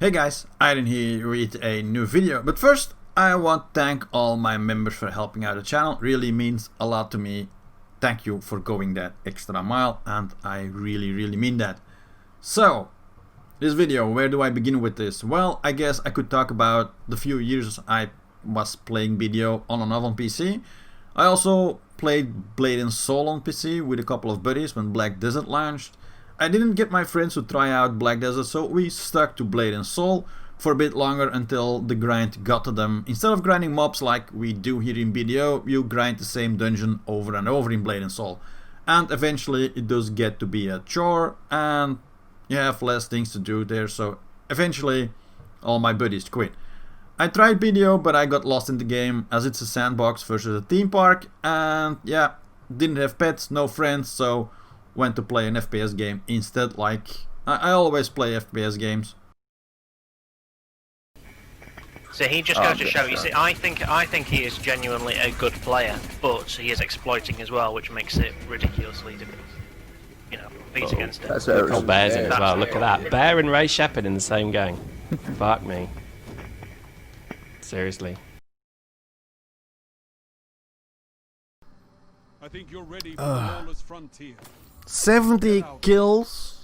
Hey guys, Iron here with a new video, but first I want to thank all my members for helping out the channel. Really means a lot to me. Thank you for going that extra mile, and I really mean that. So, this video, where do I begin with this? Well, I guess I could talk about the few years I was playing BDO on and off on PC. I also played Blade and Soul on PC with a couple of buddies when Black Desert launched. I didn't get my friends to try out Black Desert, so we stuck to Blade and Soul for a bit longer until the grind got to them. Instead of grinding mobs like we do here in BDO, you grind the same dungeon over and over in Blade and Soul. And eventually it does get to be a chore and you have less things to do there, so eventually all my buddies quit. I tried BDO, but I got lost in the game as it's a sandbox versus a theme park, and yeah, didn't have pets, no friends, so went to play an FPS game instead. Like I always play FPS games. So he just goes to show. You see, I think he is genuinely a good player, but he is exploiting as well, which makes it ridiculously difficult. You know, beat against it. Oh, Bear's in as well. Look at that. Bear and Ray Shepherd in the same game. Fuck me. Seriously. I think you're ready for the lawless frontier. 70 kills.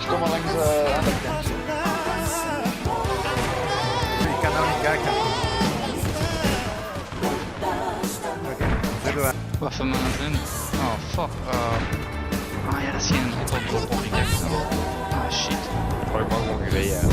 Kom maar langs aan de kant. Ik kan nou niet kijken. Wat voor mannen zijn? Oh fuck. Ah ja, dat is geen drop op. Ik dacht zo. Ah shit. Probably one more gereden.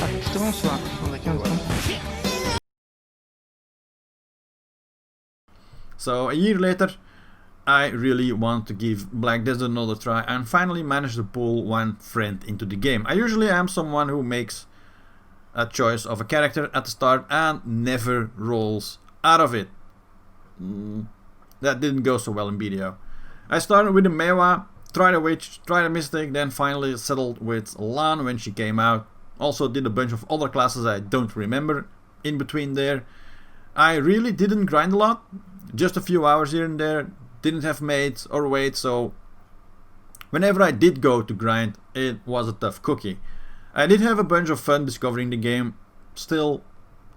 Ah, ik stel ons waar. Aan de kant. So a year later, I really want to give Black Desert another try and finally managed to pull one friend into the game. I usually am someone who makes a choice of a character at the start and never rolls out of it. That didn't go so well in BDO. I started with a Mewa, tried a Witch, tried a Mystic, then finally settled with Lan when she came out. Also did a bunch of other classes I don't remember in between there. I really didn't grind a lot, just a few hours here and there. Didn't have mates or weight, so whenever I did go to grind, it was a tough cookie. I did have a bunch of fun discovering the game, still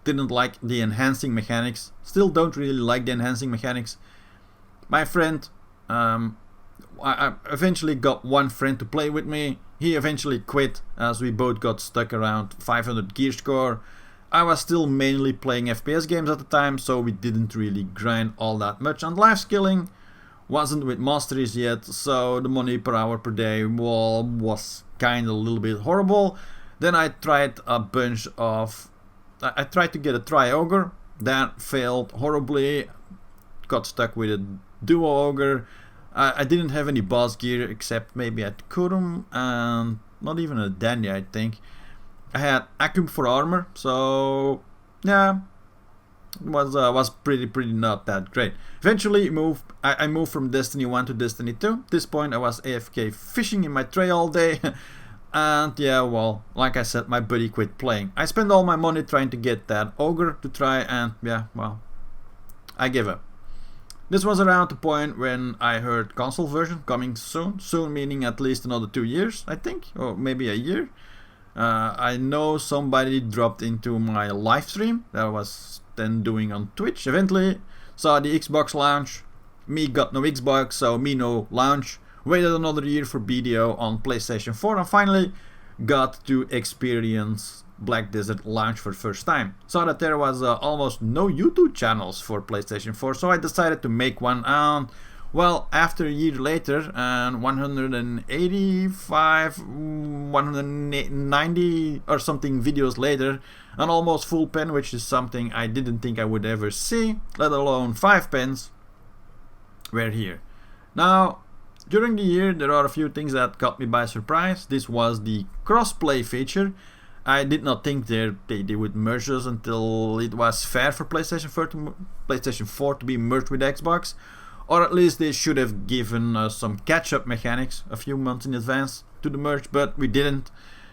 didn't like the enhancing mechanics, still don't really like the enhancing mechanics. My friend, I eventually got one friend to play with me. He eventually quit as we both got stuck around 500 gear score. I was still mainly playing FPS games at the time, so we didn't really grind all that much, and life skilling wasn't with masteries yet, so the money per hour per day was kind of a little bit horrible. Then I tried a bunch of... I tried to get a Tri-Ogre, that failed horribly, got stuck with a Duo Ogre. I didn't have any boss gear except maybe at Kurum and not even a Dandy, I think. I had Akum for armor, so yeah, it was pretty not that great. Eventually I moved from Destiny 1 to Destiny 2. At this point I was AFK fishing in my tray all day. And yeah, well, like I said, my buddy quit playing. I spent all my money trying to get that Ogre to try, and yeah, well, I gave up. This was around the point when I heard console version coming soon. Soon meaning at least another 2 years, I think, or maybe a year. I know somebody dropped into my live stream that I was then doing on Twitch. Eventually saw the Xbox launch. Me got no Xbox, so me no launch. Waited another year for BDO on PlayStation 4 and finally got to experience Black Desert launch for the first time. Saw that there was almost no YouTube channels for PlayStation 4, so I decided to make one. And well, after a year later and 185, 190 or something videos later, an almost full pen, which is something I didn't think I would ever see, let alone 5 pens, we're here. Now, during the year there are a few things that caught me by surprise. This was the crossplay feature. I did not think they would merge us until it was fair for PlayStation 4 to be merged with Xbox. Or at least they should have given us some catch-up mechanics a few months in advance to the merge, but we didn't.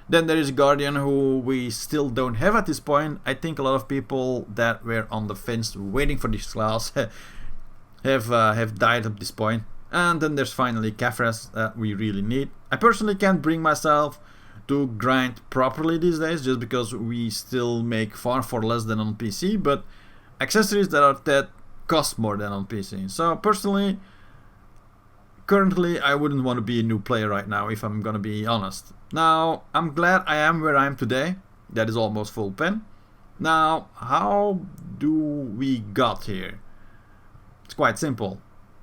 Then there is Guardian, who we still don't have at this point. I think a lot of people that were on the fence waiting for this class have died at this point. And then there's finally Kefras that we really need. I personally can't bring myself to grind properly these days, just because we still make far less than on PC, but accessories that are that cost more than on PC. So personally, currently I wouldn't want to be a new player right now, if I'm gonna be honest. Now, I'm glad I am where I am today. That is almost full pen. Now, how do we got here? It's quite simple.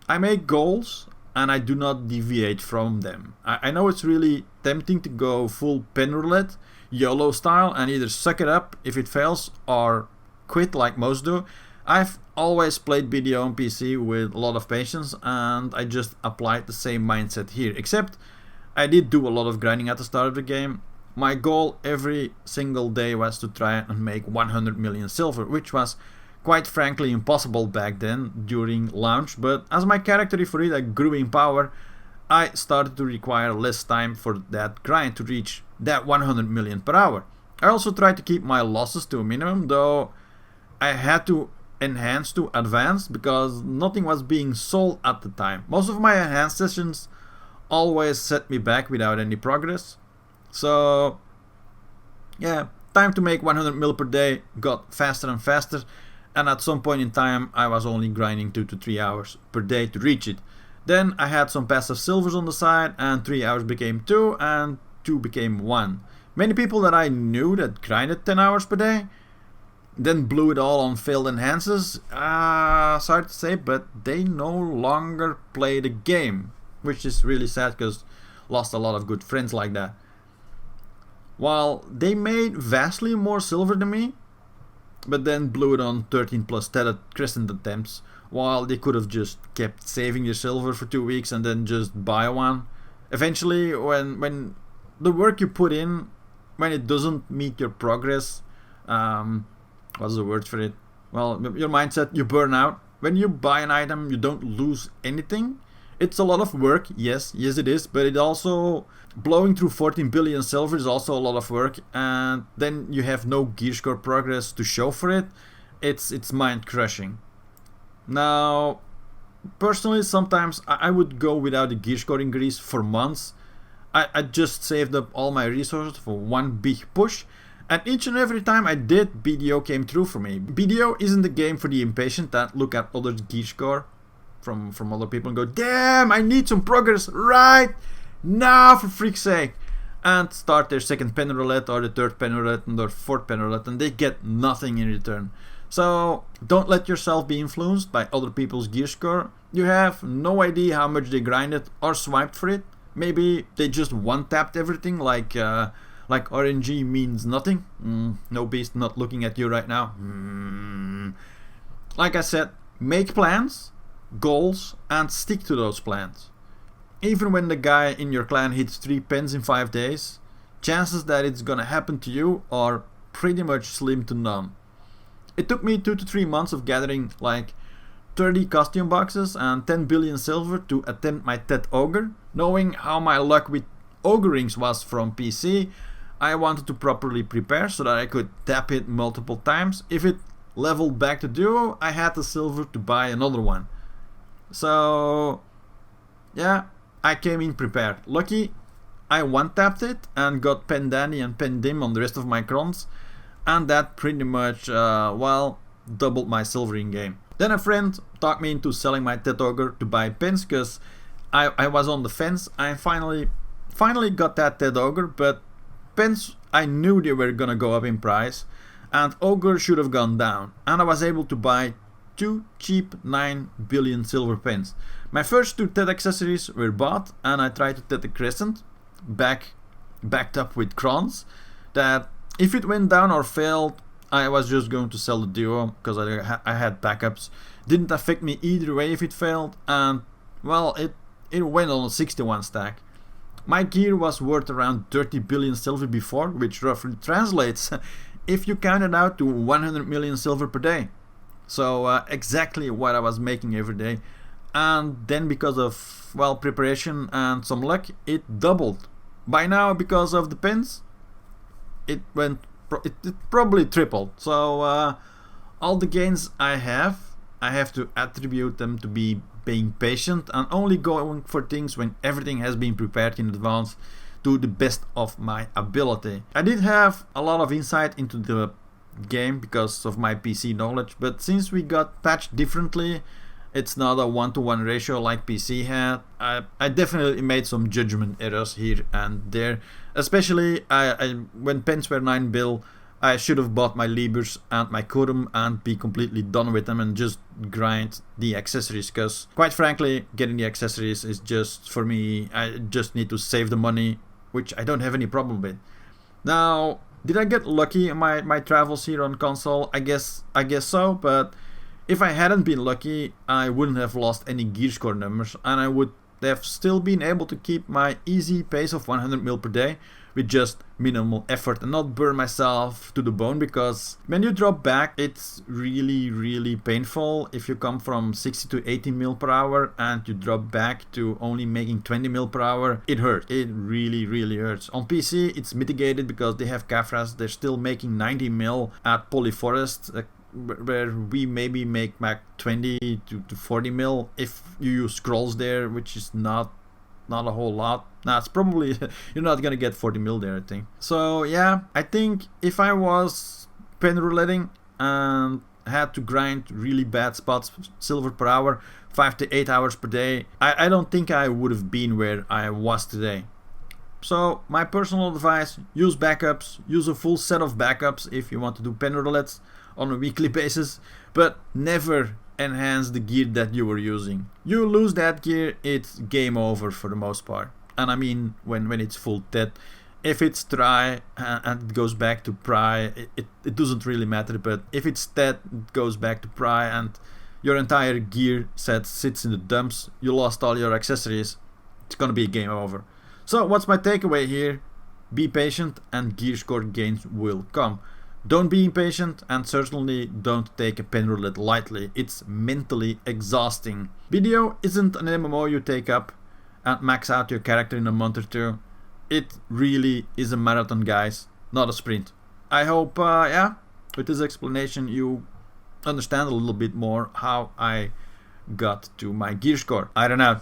I make goals and I do not deviate from them. I know it's really tempting to go full pen roulette, YOLO style, and either suck it up if it fails or quit like most do. I've always played BDO on PC with a lot of patience, and I just applied the same mindset here, except I did do a lot of grinding at the start of the game. My goal every single day was to try and make 100 million silver, which was quite frankly impossible back then during launch, but as my character Ifrit grew in power, I started to require less time for that grind to reach that 100 million per hour. I also tried to keep my losses to a minimum, though I had to enhance to advanced because nothing was being sold at the time. Most of my enhanced sessions always set me back without any progress. So yeah, time to make 100 mil per day got faster and faster, and at some point in time I was only grinding 2 to 3 hours per day to reach it. Then I had some passive silvers on the side, and 3 hours became 2 and 2 became 1. Many people that I knew that grinded 10 hours per day then blew it all on failed enhances. Sorry to say, but they no longer play the game, which is really sad because lost a lot of good friends like that. While they made vastly more silver than me, but then blew it on 13 plus tethered crescent attempts, while they could have just kept saving their silver for 2 weeks and then just buy one. Eventually, when the work you put in, when it doesn't meet your progress, what's the word for it? Well, your mindset, you burn out. When you buy an item, you don't lose anything. It's a lot of work, yes it is, but it also, blowing through 14 billion silver is also a lot of work, and then you have no gear score progress to show for it. It's mind crushing. Now, personally, sometimes I would go without a gear score increase for months. I just saved up all my resources for one big push, and each and every time I did, BDO came through for me. BDO isn't the game for the impatient that look at others' gear score from other people and go, damn, I need some progress right now for freak's sake, and start their second pen roulette or the third pen roulette and their fourth pen roulette, and they get nothing in return. So don't let yourself be influenced by other people's gear score. You have no idea how much they grinded or swiped for it. Maybe they just one-tapped everything like RNG means nothing. No beast, not looking at you right now. Like I said, make plans, goals, and stick to those plans. Even when the guy in your clan hits 3 pens in 5 days, chances that it's gonna happen to you are pretty much slim to none. It took me 2 to 3 months of gathering like 30 costume boxes and 10 billion silver to attempt my Tet Ogre. Knowing how my luck with Ogre rings was from PC, I wanted to properly prepare so that I could tap it multiple times. If it leveled back to duo, I had the silver to buy another one. So yeah, I came in prepared. Lucky I one-tapped it and got Pen Danny and Pen Dim on the rest of my crons, and that pretty much, doubled my silver in game. Then a friend talked me into selling my Tet Ogre to buy pens, because I was on the fence. I finally got that Tet Ogre, but pens, I knew they were gonna go up in price, and Ogre should have gone down, and I was able to buy 2 cheap 9 billion silver pens. My first 2 Tet accessories were bought, and I tried to Tet the Crescent, backed up with crons, that if it went down or failed, I was just going to sell the duo, because I had backups. Didn't affect me either way if it failed, and well, it went on a 61 stack. My gear was worth around 30 billion silver before, which roughly translates, if you count it out, to 100 million silver per day. So exactly what I was making every day. and then because of, well, preparation and some luck, it doubled. By now, because of the pins, it probably tripled. So all the gains I have to attribute them to being patient and only going for things when everything has been prepared in advance to the best of my ability. I did have a lot of insight into the game because of my PC knowledge, but since we got patched differently, it's not a 1-to-1 ratio like PC had. I definitely made some judgment errors here and there. Especially when pens were 9 bill, I should have bought my Libers and my Kurum and be completely done with them and just grind the accessories, because quite frankly, getting the accessories is just, for me, I just need to save the money, which I don't have any problem with. Now, did I get lucky in my travels here on console? I guess so, but if I hadn't been lucky, I wouldn't have lost any gear score numbers, and I would have still been able to keep my easy pace of 100 mil per day with just minimal effort and not burn myself to the bone, because when you drop back, it's really painful. If you come from 60 to 80 mil per hour and you drop back to only making 20 mil per hour, it hurts. It really hurts. On PC, it's mitigated because they have Kafras. They're still making 90 mil at Polyforest, where we maybe make back 20 to 40 mil if you use scrolls there, which is not a whole lot. Nah, it's probably you're not gonna get 40 mil there, I think. So yeah, I think if I was pen rouletting and had to grind really bad spots, silver per hour, 5 to 8 hours per day, I don't think I would have been where I was today. So my personal advice: use backups, use a full set of backups if you want to do pen roulettes on a weekly basis, but never enhance the gear that you were using. You lose that gear, it's game over for the most part. And I mean when it's full dead. If it's dry and it goes back to pry, it doesn't really matter, but if it's dead, it goes back to pry and your entire gear set sits in the dumps, you lost all your accessories, it's gonna be a game over. So what's my takeaway here? Be patient and gear score gains will come. Don't be impatient, and certainly don't take a pen roulette lightly. It's mentally exhausting. BDO isn't an MMO you take up and max out your character in a month or two. It really is a marathon, guys, not a sprint. I hope, with this explanation you understand a little bit more how I got to my gear score. I don't know.